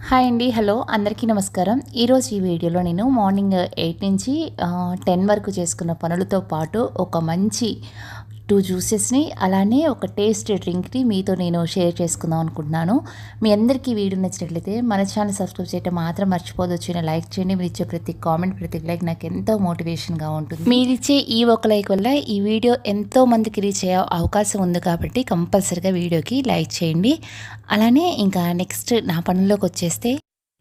Hi అండి. Hello అందరికీ నమస్కారం. ఈరోజు ఈ వీడియోలో నేను మార్నింగ్ 8 నుంచి 10 వరకు చేసుకున్న పనులతో పాటు ఒక మంచి 2 జ్యూసెస్‌ని అలానే ఒక టేస్టీ డ్రింక్‌ని మీతో నేను షేర్ చేసుకుందాం అనుకుంటున్నాను. మీ అందరికీ ఈ వీడియో నచ్చినట్లయితే మన ఛానల్ సబ్స్క్రైబ్ చేయడం మాత్రం మర్చిపోవద్దు. చిన్న లైక్ చేయండి. మీరిచ్చే ప్రతి కామెంట్, ప్రతి లైక్ నాకు ఎంతో మోటివేషన్‌గా ఉంటుంది. మీరిచ్చే ఈ ఒక లైక్ వల్ల ఈ వీడియో ఎంతో మందికి రీచ్ అయ్యే అవకాశం ఉంది కాబట్టి కంపల్సరీగా వీడియోకి లైక్ చేయండి. అలానే ఇంకా నెక్స్ట్ నా పనుల్లోకి వచ్చేస్తే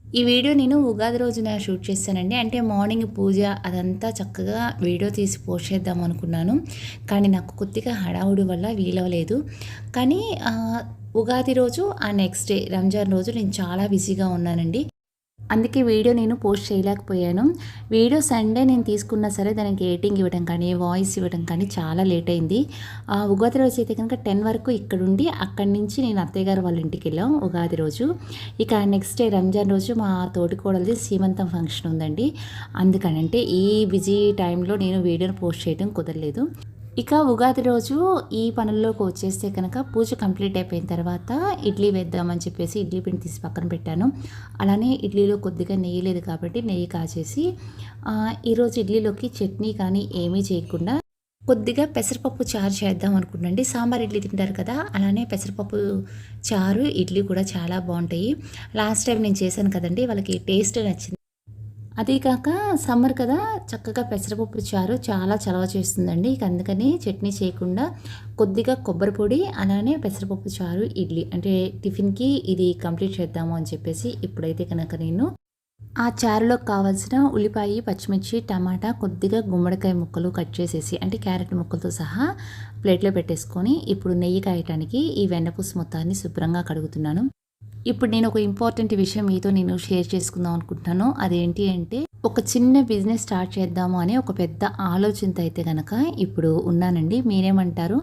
ఈ వీడియో నేను ఉగాది రోజున షూట్ చేశానండి. అంటే మార్నింగ్ పూజ అదంతా చక్కగా వీడియో తీసి పోస్ట్ చేద్దాం అనుకున్నాను. కానీ నాకు కొద్దిగా హడావుడి వల్ల వీలవ్వలేదు. కానీ ఉగాది రోజు నెక్స్ట్ డే రంజాన్ రోజు నేను చాలా బిజీగా ఉన్నానండి. అందుకే వీడియో నేను పోస్ట్ చేయలేకపోయాను. వీడియో సండే నేను తీసుకున్నా సరే దానికి ఎడిటింగ్ ఇవ్వడం కానీ, వాయిస్ ఇవ్వడం కానీ చాలా లేట్ అయింది. ఉగాది రోజు అయితే కనుక 10 వరకు ఇక్కడుండి అక్కడి నుంచి నేను అత్తయ్య గారు వాళ్ళ ఇంటికి వెళ్ళాం ఉగాది రోజు. ఇక నెక్స్ట్ డే రంజాన్ రోజు మా తోటికోడలిది సీమంతం ఫంక్షన్ ఉందండి. అందుకని అంటే ఈ బిజీ టైంలో నేను వీడియోని పోస్ట్ చేయడం కుదరలేదు. ఇక ఉగాది రోజు ఈ పనుల్లోకి వచ్చేస్తే కనుక పూజ కంప్లీట్ అయిపోయిన తర్వాత ఇడ్లీ వేద్దామని చెప్పేసి ఇడ్లీ పిండి తీసి పక్కన పెట్టాను. అలానే ఇడ్లీలో కొద్దిగా నెయ్యి లేదు కాబట్టి నెయ్యి కాచేసి ఈరోజు ఇడ్లీలోకి చట్నీ కానీ ఏమీ చేయకుండా కొద్దిగా పెసరపప్పు చారు చేద్దాం అనుకున్నాండి. సాంబార్ ఇడ్లీ తింటారు కదా, అలానే పెసరపప్పు చారు ఇడ్లీ కూడా చాలా బాగుంటాయి. లాస్ట్ టైం నేను చేశాను కదండి, వాళ్ళకి టేస్ట్ నచ్చింది. అదీ కాక సమ్మర్ కదా, చక్కగా పెసరపప్పు చారు చాలా చలవ చేస్తుందండి. ఇక అందుకని చట్నీ చేయకుండా కొద్దిగా కొబ్బరి పొడి అలానే పెసరపప్పు చారు ఇడ్లీ అంటే టిఫిన్కి ఇది కంప్లీట్ చేద్దాము అని చెప్పేసి ఇప్పుడైతే కనుక నేను ఆ చారులోకి కావాల్సిన ఉల్లిపాయ, పచ్చిమిర్చి, టమాటా, కొద్దిగా గుమ్మడికాయ ముక్కలు కట్ చేసేసి అంటే క్యారెట్ ముక్కలతో సహా ప్లేట్లో పెట్టేసుకొని ఇప్పుడు నెయ్యి కాయటానికి ఈ వెన్నపూస మొత్తాన్ని శుభ్రంగా కడుగుతున్నాను. ఇప్పుడు నేను ఒక ఇంపార్టెంట్ విషయం మీతో నేను షేర్ చేసుకుందాం అనుకుంటున్నాను. అదేంటి అంటే ఒక చిన్న బిజినెస్ స్టార్ట్ చేద్దాము అనే ఒక పెద్ద ఆలోచనతో అయితే కనుక ఇప్పుడు ఉన్నానండి. మీరేమంటారు?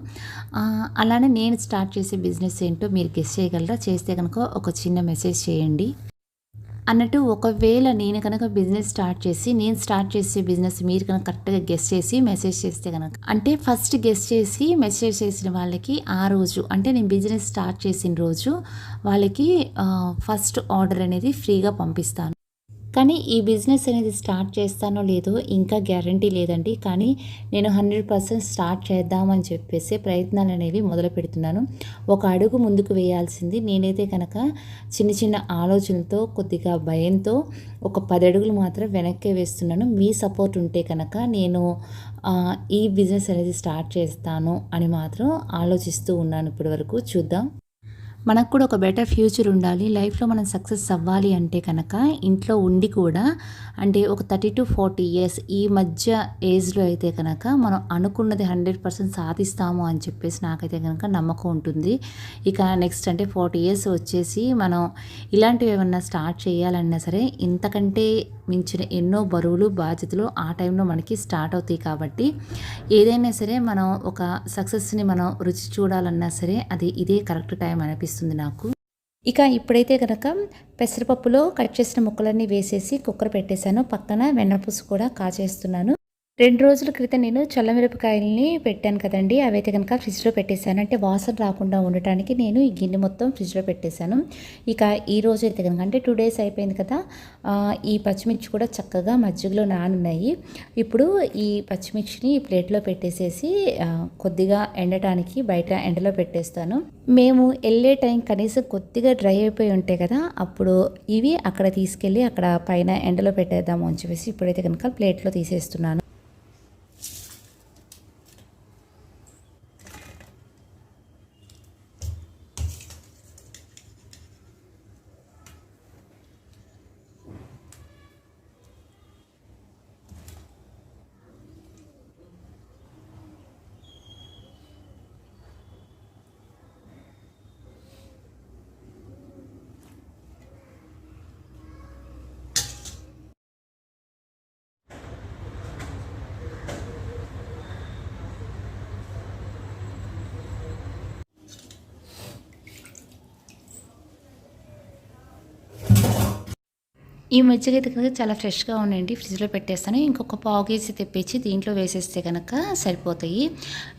అలానే నేను స్టార్ట్ చేసే బిజినెస్ ఏంటో మీరు గెస్ చేయగలరా? చేస్తే కనుక ఒక చిన్న మెసేజ్ చేయండి. అన్నట్టు ఒకవేళ నేను కనుక బిజినెస్ స్టార్ట్ చేసి నేను స్టార్ట్ చేసే బిజినెస్ మీరు కనుక కరెక్ట్గా గెస్ చేసి మెసేజ్ చేస్తే కనుక అంటే ఫస్ట్ గెస్ చేసి మెసేజ్ చేసిన వాళ్ళకి ఆ రోజు అంటే నేను బిజినెస్ స్టార్ట్ చేసిన రోజు వాళ్ళకి ఫస్ట్ ఆర్డర్ అనేది ఫ్రీగా పంపిస్తాను. కానీ ఈ బిజినెస్ అనేది స్టార్ట్ చేస్తానో లేదో ఇంకా గ్యారంటీ లేదండి. కానీ నేను 100% స్టార్ట్ చేద్దామని చెప్పేసి ప్రయత్నాలు అనేవి మొదలు పెడుతున్నాను. ఒక అడుగు ముందుకు వేయాల్సింది నేనైతే కనుక చిన్న చిన్న ఆలోచనలతో కొద్దిగా భయంతో ఒక 10 అడుగులు మాత్రం వెనక్కే వేస్తున్నాను. మీ సపోర్ట్ ఉంటే కనుక నేను ఈ బిజినెస్ అనేది స్టార్ట్ చేస్తాను అని మాత్రం ఆలోచిస్తూ ఉన్నాను. ఇప్పటివరకు చూద్దాం. మనకు కూడా ఒక బెటర్ ఫ్యూచర్ ఉండాలి. లైఫ్లో మనం సక్సెస్ అవ్వాలి అంటే కనుక ఇంట్లో ఉండి కూడా అంటే ఒక 30-40 ఇయర్స్ ఈ మధ్య ఏజ్లో అయితే కనుక మనం అనుకున్నది 100% సాధిస్తాము అని చెప్పేసి నాకైతే కనుక నమ్మకం ఉంటుంది. ఇక నెక్స్ట్ అంటే 40 ఇయర్స్ వచ్చేసి మనం ఇలాంటివి ఏమన్నా స్టార్ట్ చేయాలన్నా సరే ఇంతకంటే మించిన ఎన్నో బరువులు బాధ్యతలు ఆ టైంలో మనకి స్టార్ట్ అవుతాయి. కాబట్టి ఏదైనా సరే మనం ఒక సక్సెస్ని మనం రుచి చూడాలన్నా సరే అది ఇదే కరెక్ట్ టైం అనిపిస్తుంది నాకు. ఇక ఇప్పుడైతే కనుక పెసరపప్పులో కట్ చేసిన ముక్కలన్నీ వేసేసి కుక్కర్ పెట్టేశాను. పక్కన వెన్నపూస కూడా కాచేస్తున్నాను. 2 రోజుల క్రితం నేను చల్లమిరపకాయలని పెట్టాను కదండి, అవైతే కనుక ఫ్రిడ్జ్లో పెట్టేశాను. అంటే వాసన రాకుండా ఉండటానికి నేను ఈ గిన్నె మొత్తం ఫ్రిడ్జ్లో పెట్టేశాను. ఇక ఈ రోజు అయితే కనుక అంటే 2 డేస్ అయిపోయింది కదా, ఈ పచ్చిమిర్చి కూడా చక్కగా మజ్జిగలో నానున్నాయి. ఇప్పుడు ఈ పచ్చిమిర్చిని ఈ ప్లేట్లో పెట్టేసేసి కొద్దిగా ఎండటానికి బయట ఎండలో పెట్టేస్తాను. మేము వెళ్ళే టైం కనీసం కొద్దిగా డ్రై అయిపోయి ఉంటాయి కదా, అప్పుడు ఇవి అక్కడ తీసుకెళ్ళి అక్కడ పైన ఎండలో పెట్టేద్దాము అని చెప్పేసి ఇప్పుడైతే కనుక ప్లేట్లో తీసేస్తున్నాను. ఈ మజ్జిగ అయితే కనుక చాలా ఫ్రెష్గా ఉన్నాయండి, ఫ్రిడ్జ్లో పెట్టేస్తాను. ఇంకొక పావు కేజీ తెప్పించి దీంట్లో వేసేస్తే కనుక సరిపోతాయి.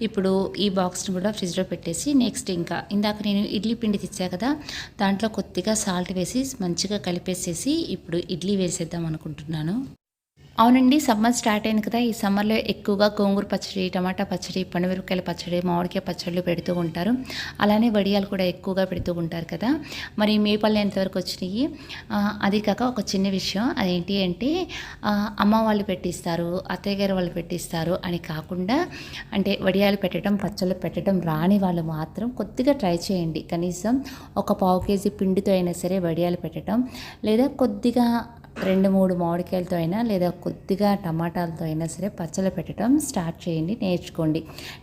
ఇప్పుడు ఈ బాక్స్ని కూడా ఫ్రిడ్జ్లో పెట్టేసి నెక్స్ట్ ఇంకా ఇందాక నేను ఇడ్లీ పిండి తెచ్చా కదా, దాంట్లో కొద్దిగా సాల్ట్ వేసి మంచిగా కలిపేసేసి ఇప్పుడు ఇడ్లీ వేసేద్దాం అనుకుంటున్నాను. అవునండి, సమ్మర్ స్టార్ట్ అయింది కదా. ఈ సమ్మర్లో ఎక్కువగా గోంగూర పచ్చడి, టమాటా పచ్చడి, పండుమిరపకాయల పచ్చడి, మామిడికాయ పచ్చళ్ళు పెడుతూ ఉంటారు. అలానే వడియాలు కూడా ఎక్కువగా పెడుతూ ఉంటారు కదా. మరి మీ పళ్ళు ఎంతవరకు వచ్చినాయి? అది కాక ఒక చిన్న విషయం, అదేంటి అంటే అమ్మ వాళ్ళు పెట్టిస్తారు, అత్తయ్య గారు వాళ్ళు పెట్టిస్తారు అని కాకుండా, అంటే వడియాలు పెట్టడం, పచ్చళ్ళు పెట్టడం రాని వాళ్ళు మాత్రం కొద్దిగా ట్రై చేయండి. కనీసం ఒక పావు కేజీ పిండితో అయినా సరే వడియాలు పెట్టడం, లేదా కొద్దిగా 2-3 మామిడికాయలతో అయినా లేదా కొద్దిగా టమాటాలతో అయినా సరే పచ్చళ్ళు పెట్టడం స్టార్ట్ చేయండి, నేర్చుకోండి.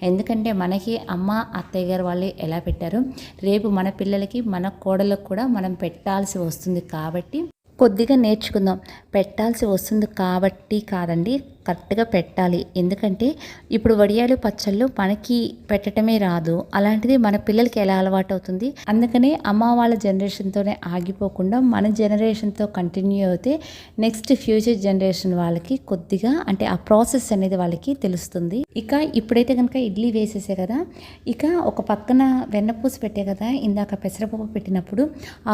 ఎందుకంటే మనకి అమ్మ అత్తయ్య గారు వాళ్ళు ఎలా పెట్టారు, రేపు మన పిల్లలకి మన కోడలకు కూడా మనం పెట్టాల్సి వస్తుంది కాబట్టి కొద్దిగా నేర్చుకుందాం. పెట్టాల్సి వస్తుంది కాబట్టి కాదండి, కరెక్ట్గా పెట్టాలి. ఎందుకంటే ఇప్పుడు వడియాలు పచ్చళ్ళు మనకి పెట్టడమే రాదు, అలాంటిది మన పిల్లలకి ఎలా అలవాటు అవుతుంది? అందుకనే అమ్మ వాళ్ళ జనరేషన్తోనే ఆగిపోకుండా మన జనరేషన్తో కంటిన్యూ అయితే నెక్స్ట్ ఫ్యూచర్ జనరేషన్ వాళ్ళకి కొద్దిగా అంటే ఆ ప్రాసెస్ అనేది వాళ్ళకి తెలుస్తుంది. ఇక ఇప్పుడైతే కనుక ఇడ్లీ వేసేసే కదా, ఇక ఒక పక్కన వెన్నపూస పెట్టే కదా, ఇందాక పెసరపప్పు పెట్టినప్పుడు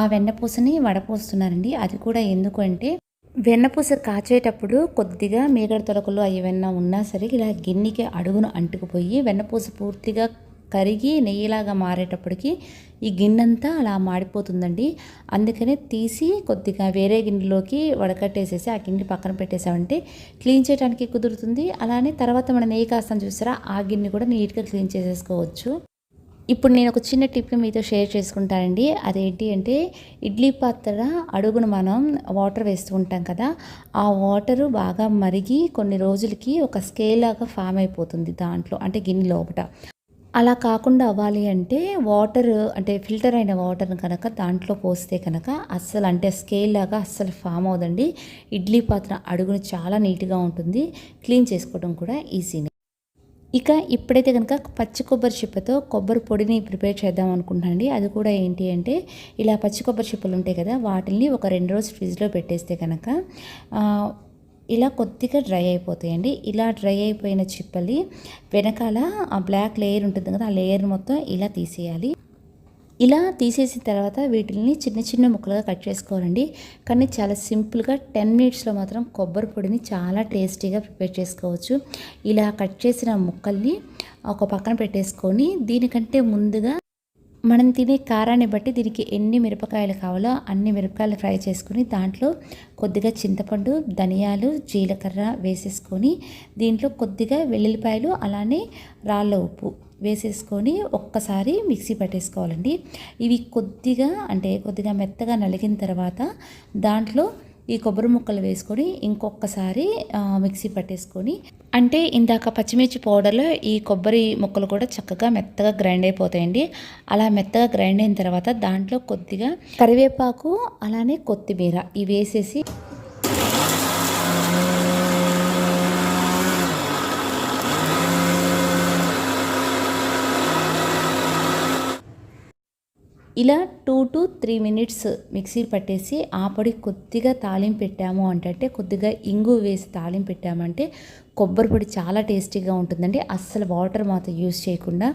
ఆ వెన్నపూసని వడపోస్తున్నారండి. అది కూడా ఎందుకు అంటే వెన్నపూస కాచేటప్పుడు కొద్దిగా మీగడ తొలకలు ఏవైనా ఉన్నా సరే ఇలా గిన్నెకి అడుగును అంటుకుపోయి వెన్నపూస పూర్తిగా కరిగి నెయ్యిలాగా మారేటప్పటికి ఈ గిన్నెంతా అలా మాడిపోతుందండి. అందుకనే తీసి కొద్దిగా వేరే గిన్నెలోకి వడకట్టేసేసి ఆ గిన్నె పక్కన పెట్టేసామంటే క్లీన్ చేయడానికి కుదురుతుంది. అలానే తర్వాత మన నెయ్యి కాస్తాను చూసారా, ఆ గిన్నె కూడా నీట్గా క్లీన్ చేసేసుకోవచ్చు. ఇప్పుడు నేను ఒక చిన్న టిప్ని మీతో షేర్ చేసుకుంటానండి. అదేంటి అంటే ఇడ్లీ పాత్ర అడుగును మనం వాటర్ వేస్తూ ఉంటాం కదా, ఆ వాటరు బాగా మరిగి కొన్ని రోజులకి ఒక స్కేల్ లాగా ఫామ్ అయిపోతుంది దాంట్లో, అంటే గిన్నె లోపట. అలా కాకుండా అవ్వాలి అంటే వాటర్ అంటే ఫిల్టర్ అయిన వాటర్ని కనుక దాంట్లో పోస్తే కనుక అస్సలు అంటే స్కేల్ లాగా అస్సలు ఫామ్ అవుదండి. ఇడ్లీ పాత్ర అడుగును చాలా నీట్గా ఉంటుంది, క్లీన్ చేసుకోవడం కూడా ఈజీనే. ఇక ఇప్పుడైతే కనుక పచ్చి కొబ్బరి చిప్పతో కొబ్బరి పొడిని ప్రిపేర్ చేద్దాం అనుకుంటున్నానండి. అది కూడా ఏంటి అంటే ఇలా పచ్చి కొబ్బరి చిప్పలు ఉంటాయి కదా, వాటిని ఒక 2 రోజులు ఫ్రిడ్జ్లో పెట్టేస్తే కనుక ఇలా కొద్దిగా డ్రై అయిపోతాయండి. ఇలా డ్రై అయిపోయిన చిప్పలి వెనకాల ఆ బ్లాక్ లేయర్ ఉంటుంది కదా, ఆ లేయర్ మొత్తం ఇలా తీసేయాలి. ఇలా తీసేసిన తర్వాత వీటిని చిన్న చిన్న ముక్కలుగా కట్ చేసుకోవాలండి. కానీ చాలా సింపుల్గా 10 మినిట్స్లో మాత్రం కొబ్బరి పొడిని చాలా టేస్టీగా ప్రిపేర్ చేసుకోవచ్చు. ఇలా కట్ చేసిన ముక్కల్ని ఒక పక్కన పెట్టేసుకొని దీనికంటే ముందుగా మనం తినే కారాన్ని బట్టి దీనికి ఎన్ని మిరపకాయలు కావాలో అన్ని మిరపకాయలు ఫ్రై చేసుకొని దాంట్లో కొద్దిగా చింతపండు, ధనియాలు, జీలకర్ర వేసేసుకొని దీంట్లో కొద్దిగా వెల్లుల్లిపాయలు అలానే రాళ్ళ ఉప్పు వేసేసుకొని ఒక్కసారి మిక్సీ పట్టేసుకోవాలండి. ఇవి కొద్దిగా మెత్తగా నలిగిన తర్వాత దాంట్లో ఈ కొబ్బరి ముక్కలు వేసుకొని ఇంకొకసారి మిక్సీ పట్టేసుకొని, అంటే ఇందాక పచ్చిమిర్చి పౌడర్లో ఈ కొబ్బరి ముక్కలు కూడా చక్కగా మెత్తగా గ్రైండ్ అయిపోతాయండి. అలా మెత్తగా గ్రైండ్ అయిన తర్వాత దాంట్లో కొద్దిగా కరివేపాకు అలానే కొత్తిమీర ఇవి వేసేసి ఇలా 2 to 3 మినిట్స్ మిక్సీ పట్టేసి ఆ పొడి కొద్దిగా తాలింపు పెట్టాము అంటే కొద్దిగా ఇంగు వేసి తాలింపు పెట్టామంటే కొబ్బరి పొడి చాలా టేస్టీగా ఉంటుందండి. అస్సలు వాటర్ మాత్రం యూస్ చేయకుండా.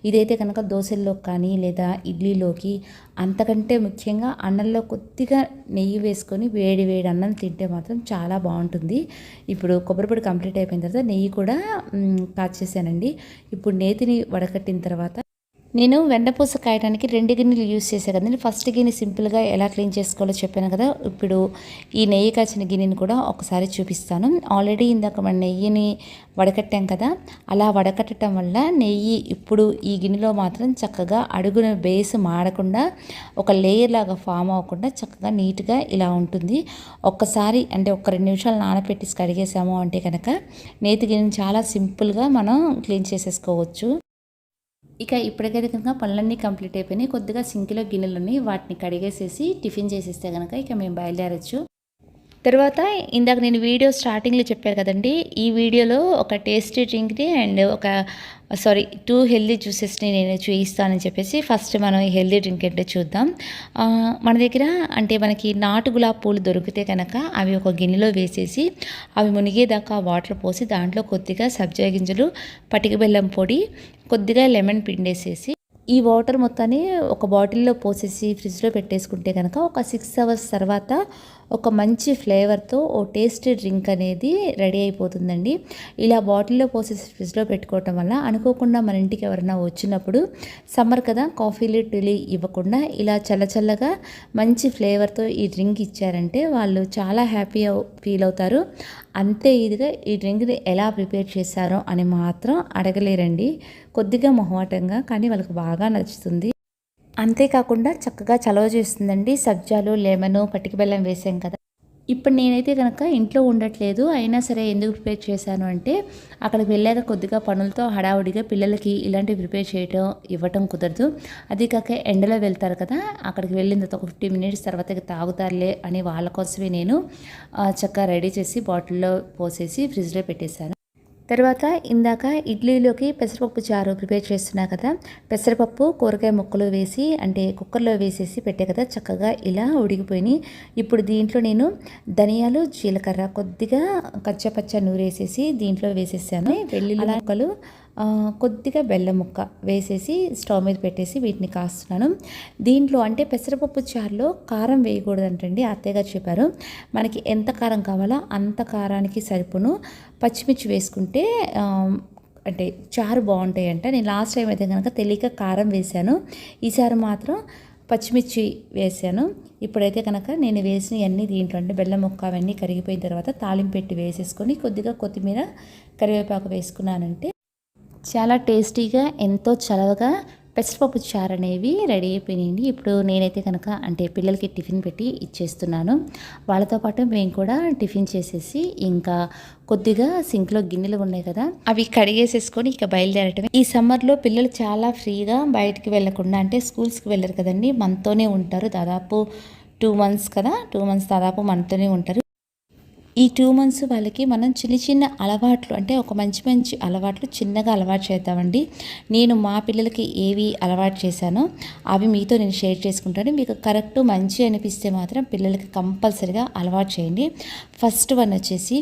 ఇదైతే కనుక దోశల్లోకి కానీ లేదా ఇడ్లీలోకి, అంతకంటే ముఖ్యంగా అన్నంలో కొద్దిగా నెయ్యి వేసుకొని వేడి వేడి అన్నం తింటే మాత్రం చాలా బాగుంటుంది. ఇప్పుడు కొబ్బరి పొడి కంప్లీట్ అయిపోయిన తర్వాత నెయ్యి కూడా కాచేసానండి. ఇప్పుడు నేతిని వడకట్టిన తర్వాత నేను వెన్నపూస కాయడానికి 2 గిన్నెలు యూస్ చేశాను కదండి. ఫస్ట్ గిన్నె సింపుల్గా ఎలా క్లీన్ చేసుకోవాలో చెప్పాను కదా. ఇప్పుడు ఈ నెయ్యి కాచిన గిన్నెని కూడా ఒకసారి చూపిస్తాను. ఆల్రెడీ ఇందాక మన నెయ్యిని వడకట్టాం కదా, అలా వడకట్టడం వల్ల నెయ్యి ఇప్పుడు ఈ గిన్నెలో మాత్రం చక్కగా అడుగున బేస్ మాడకుండా ఒక లేయర్ లాగా ఫామ్ అవ్వకుండా చక్కగా నీట్గా ఇలా ఉంటుంది. ఒక్కసారి అంటే ఒక 2 నిమిషాలు నానపెట్టి కడిగేసాము అంటే కనుక నేతి గిన్నెని చాలా సింపుల్గా మనం క్లీన్ చేసేసుకోవచ్చు. ఇక ఇప్పటికైతే కనుక పనులన్నీ కంప్లీట్ అయిపోయినాయి. కొద్దిగా సింక్లో గిన్నెలు ఉన్నాయి, వాటిని కడిగేసేసి టిఫిన్ చేసేస్తే కనుక ఇక మేము బయలుదేరచ్చు. తర్వాత ఇందాక నేను వీడియో స్టార్టింగ్లో చెప్పాను కదండి, ఈ వీడియోలో ఒక టేస్టీ డ్రింక్ని అండ్ ఒక సారీ 2 హెల్తీ జ్యూసెస్ని నేను చూపిస్తానని చెప్పేసి ఫస్ట్ మనం ఈ హెల్తీ డ్రింక్ ఏంటో చూద్దాం. మన దగ్గర అంటే మనకి నాటు గులాబీ పూలు దొరికితే కనుక అవి ఒక గిన్నెలో వేసేసి అవి మునిగేదాకా వాటర్ పోసి దాంట్లో కొద్దిగా సబ్జా గింజలు, పటిక బెల్లం పొడి, కొద్దిగా లెమన్ పిండేసేసి ఈ వాటర్ మొత్తాన్ని ఒక బాటిల్లో పోసేసి ఫ్రిడ్జ్లో పెట్టేసుకుంటే కనుక ఒక 6 అవర్స్ తర్వాత ఒక మంచి ఫ్లేవర్తో ఓ టేస్టీ డ్రింక్ అనేది రెడీ అయిపోతుందండి. ఇలా బాటిల్లో పోసేసి ఫ్రిడ్జ్లో పెట్టుకోవటం వల్ల అనుకోకుండా మన ఇంటికి ఎవరైనా వచ్చినప్పుడు సమ్మర్ కదా కాఫీలు టీలు ఇవ్వకుండా ఇలా చల్లచల్లగా మంచి ఫ్లేవర్తో ఈ డ్రింక్ ఇచ్చారంటే వాళ్ళు చాలా హ్యాపీ ఫీల్ అవుతారు. అంతే ఇదిగా ఈ డ్రింక్ని ఎలా ప్రిపేర్ చేశారో అని మాత్రం అడగలేరండి. కొద్దిగా మొహమాటంగా కానీ వాళ్ళకి బాగా నచ్చుతుంది. అంతేకాకుండా చక్కగా చలవ చేస్తుందండి. సబ్జాలు, లెమను, పటిక బెల్లం వేసాం కదా. ఇప్పుడు నేనైతే కనుక ఇంట్లో ఉండట్లేదు, అయినా సరే ఎందుకు ప్రిపేర్ చేశాను అంటే అక్కడికి వెళ్ళాక కొద్దిగా పనులతో హడావుడిగా పిల్లలకి ఇలాంటివి ప్రిపేర్ చేయటం ఇవ్వటం కుదరదు. అది కాక ఎండలో వెళ్తారు కదా, అక్కడికి వెళ్ళిన తర్వాత ఒక 15 మినిట్స్ తర్వాత తాగుతారులే అని వాళ్ళ కోసమే నేను చక్కగా రెడీ చేసి బాటిల్లో పోసేసి ఫ్రిడ్జ్లో పెట్టేశాను. తర్వాత ఇందాక ఇడ్లీలోకి పెసరపప్పు చారు ప్రిపేర్ చేస్తున్నా కదా, పెసరపప్పు కూరగాయ ముక్కలు వేసి అంటే కుక్కర్లో వేసేసి పెట్టే కదా, చక్కగా ఇలా ఉడికిపోయినాయి. ఇప్పుడు దీంట్లో నేను ధనియాలు, జీలకర్ర, కొద్దిగా కచ్చపచ్చ నూరేసేసి దీంట్లో వేసేసాను. వెల్లుల్లి ముక్కలు, కొద్దిగా బెల్లం ముక్క వేసేసి స్టవ్ మీద పెట్టేసి వీటిని కాస్తున్నాను. దీంట్లో అంటే పెసరపప్పు చారులో కారం వేయకూడదంటండి, అత్తయ్య చెప్పారు. మనకి ఎంత కారం కావాలో అంత కారానికి సరిపోను పచ్చిమిర్చి వేసుకుంటే అంటే చారు బాగుంటాయంట. నేను లాస్ట్ టైం అయితే కనుక తెలియక కారం వేశాను, ఈసారి మాత్రం పచ్చిమిర్చి వేసాను. ఇప్పుడైతే కనుక నేను వేసిన అన్నీ దీంట్లో అంటే బెల్లం ముక్క అవన్నీ కరిగిపోయిన తర్వాత తాలింపు పెట్టి వేసేసుకొని కొద్దిగా కొత్తిమీర, కరివేపాకు వేసుకున్నానంటే చాలా టేస్టీగా ఎంతో చలవగా పెసరపప్పు చారు అనేవి రెడీ అయిపోయినాయండి. ఇప్పుడు నేనైతే కనుక అంటే పిల్లలకి టిఫిన్ పెట్టి ఇచ్చేస్తున్నాను. వాళ్ళతో పాటు మేము కూడా టిఫిన్ చేసేసి ఇంకా కొద్దిగా సింక్లో గిన్నెలు ఉన్నాయి కదా అవి కడిగేసేసుకొని ఇక బయలుదేరటమే. ఈ సమ్మర్లో పిల్లలు చాలా ఫ్రీగా బయటికి వెళ్ళకుండా అంటే స్కూల్స్కి వెళ్ళరు కదండి, మనతోనే ఉంటారు. దాదాపు 2 మంత్స్ కదా, 2 మంత్స్ దాదాపు మనతోనే ఉంటారు. ఈ 2 మంత్స్ వాళ్ళకి మనం చిన్న చిన్న అలవాట్లు అంటే ఒక మంచి అలవాట్లు చిన్నగా అలవాటు చేద్దామండి. నేను మా పిల్లలకి ఏవి అలవాటు చేశానో అవి మీతో నేను షేర్ చేసుకుంటాను. మీకు కరెక్ట్ మంచి అనిపిస్తే మాత్రం పిల్లలకి కంపల్సరిగా అలవాటు చేయండి. ఫస్ట్ వన్ వచ్చేసి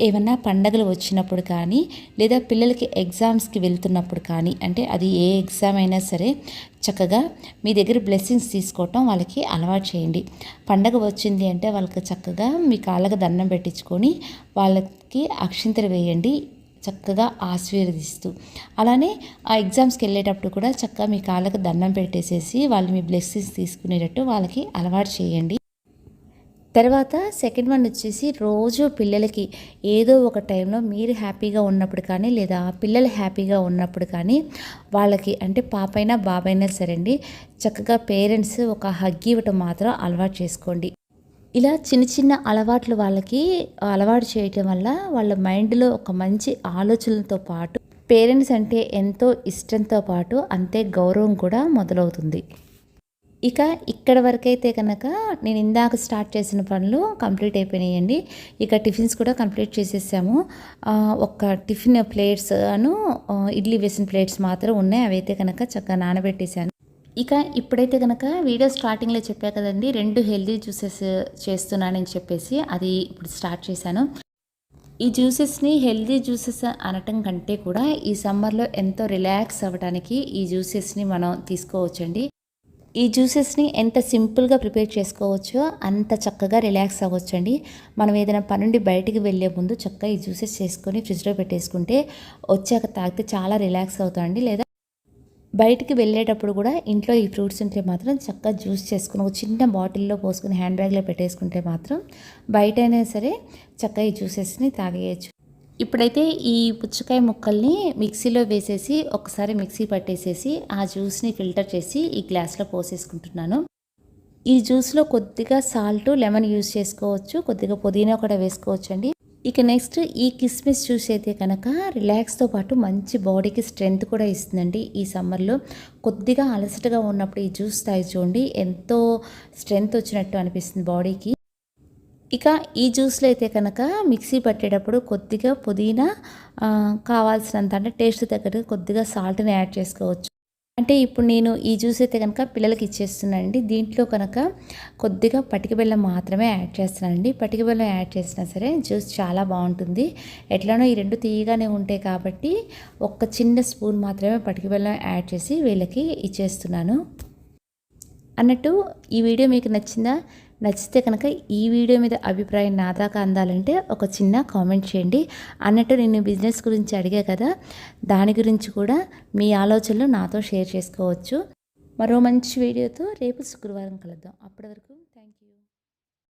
ఏమన్నా పండగలు వచ్చినప్పుడు కానీ లేదా పిల్లలకి ఎగ్జామ్స్కి వెళ్తున్నప్పుడు కానీ అంటే అది ఏ ఎగ్జామ్ అయినా సరే చక్కగా మీ దగ్గర బ్లెస్సింగ్స్ తీసుకోవటం వాళ్ళకి అలవాటు చేయండి. పండగ వచ్చింది అంటే వాళ్ళకి చక్కగా మీ కాళ్ళకు దండం పెట్టించుకొని వాళ్ళకి అక్షింతలు వేయండి, చక్కగా ఆశీర్వదిస్తూ. అలానే ఆ ఎగ్జామ్స్కి వెళ్ళేటప్పుడు కూడా చక్కగా మీ కాళ్ళకు దండం పెట్టేసేసి వాళ్ళు మీ బ్లెస్సింగ్స్ తీసుకునేటట్టు వాళ్ళకి అలవాటు చేయండి. తర్వాత సెకండ్ వన్ వచ్చేసి రోజు పిల్లలకి ఏదో ఒక టైంలో మీరు హ్యాపీగా ఉన్నప్పుడు కానీ లేదా పిల్లలు హ్యాపీగా ఉన్నప్పుడు కానీ వాళ్ళకి అంటే పాపైనా బాబైనా సరే అండి చక్కగా పేరెంట్స్ ఒక హగ్ ఇవ్వటం మాత్రం అలవాటు చేసుకోండి. ఇలా చిన్న చిన్న అలవాట్లు వాళ్ళకి అలవాటు చేయటం వల్ల వాళ్ళ మైండ్లో ఒక మంచి ఆలోచనలతో పాటు పేరెంట్స్ అంటే ఎంతో ఇష్టంతో పాటు అంతే గౌరవం కూడా మొదలవుతుంది. ఇక ఇక్కడ వరకైతే కనుక నేను ఇందాక స్టార్ట్ చేసిన పనులు కంప్లీట్ అయిపోయినాయండి. ఇక టిఫిన్స్ కూడా కంప్లీట్ చేసేసాము. ఒక టిఫిన్ ప్లేట్స్ ఇడ్లీ వేసిన ప్లేట్స్ మాత్రం ఉన్నాయి, అవైతే కనుక చక్కగా నానబెట్టేశాను. ఇక ఇప్పుడైతే కనుక వీడియో స్టార్టింగ్లో చెప్పా కదండి 2 హెల్దీ జ్యూసెస్ చేస్తున్నానని చెప్పేసి అది ఇప్పుడు స్టార్ట్ చేశాను. ఈ జ్యూసెస్ని హెల్దీ జ్యూసెస్ అనటం కంటే కూడా ఈ సమ్మర్లో ఎంతో రిలాక్స్ అవ్వడానికి ఈ జ్యూసెస్ని మనం తీసుకోవచ్చండి. ఈ జ్యూసెస్ని ఎంత సింపుల్గా ప్రిపేర్ చేసుకోవచ్చో అంత చక్కగా రిలాక్స్ అవ్వచ్చండి. మనం ఏదైనా పని నుండి బయటికి వెళ్ళే ముందు చక్కగా ఈ జ్యూసెస్ చేసుకొని ఫ్రిడ్జ్లో పెట్టేసుకుంటే వచ్చాక తాగితే చాలా రిలాక్స్ అవుతామండి. లేదా బయటికి వెళ్ళేటప్పుడు కూడా ఇంట్లో ఈ ఫ్రూట్స్ ఉంటే మాత్రం చక్కగా జ్యూస్ చేసుకుని ఒక చిన్న బాటిల్లో పోసుకుని హ్యాండ్ బ్యాగ్లో పెట్టేసుకుంటే మాత్రం బయటైనా సరే చక్కగా ఈ జ్యూసెస్ని తాగేయచ్చు. ఇప్పుడైతే ఈ పుచ్చకాయ ముక్కల్ని మిక్సీలో వేసేసి ఒకసారి మిక్సీ పట్టేసేసి ఆ జ్యూస్ని ఫిల్టర్ చేసి ఈ గ్లాస్లో పోసేసుకుంటున్నాను. ఈ జ్యూస్లో కొద్దిగా సాల్ట్, లెమన్ యూజ్ చేసుకోవచ్చు, కొద్దిగా పుదీనా కూడా వేసుకోవచ్చు అండి. ఇక నెక్స్ట్ ఈ కిస్మిస్ జ్యూస్ అయితే కనుక రిలాక్స్తో పాటు మంచి బాడీకి స్ట్రెంగ్త్ కూడా ఇస్తుందండి. ఈ సమ్మర్లో కొద్దిగా అలసటగా ఉన్నప్పుడు ఈ జ్యూస్ తాగి చూడండి, ఎంతో స్ట్రెంగ్త్ వచ్చినట్టు అనిపిస్తుంది బాడీకి. ఇక ఈ జ్యూస్లో అయితే కనుక మిక్సీ పట్టేటప్పుడు కొద్దిగా పుదీనా కావాల్సినంత అంటే టేస్ట్ తగ్గట్టు కొద్దిగా సాల్ట్ని యాడ్ చేసుకోవచ్చు. అంటే ఇప్పుడు నేను ఈ జ్యూస్ అయితే కనుక పిల్లలకి ఇచ్చేస్తున్నానండి. దీంట్లో కనుక కొద్దిగా పటిక బెల్లం మాత్రమే యాడ్ చేస్తున్నానండి. పటిక బెల్లం యాడ్ చేసినా సరే జ్యూస్ చాలా బాగుంటుంది. ఎట్లానో ఈ రెండు తీయగానే ఉంటాయి కాబట్టి ఒక చిన్న స్పూన్ మాత్రమే పటిక బెల్లం యాడ్ చేసి వీళ్ళకి ఇచ్చేస్తున్నాను. అన్నట్టు ఈ వీడియో మీకు నచ్చిందా? నచ్చితే కనుక ఈ వీడియో మీద అభిప్రాయం నా దాకా అందాలంటే ఒక చిన్న కామెంట్ చేయండి. అన్నట్టు నేను బిజినెస్ గురించి అడిగా కదా, దాని గురించి కూడా మీ ఆలోచనలు నాతో షేర్ చేసుకోవచ్చు. మరో మంచి వీడియోతో రేపు శుక్రవారం కలుద్దాం. అప్పటి వరకు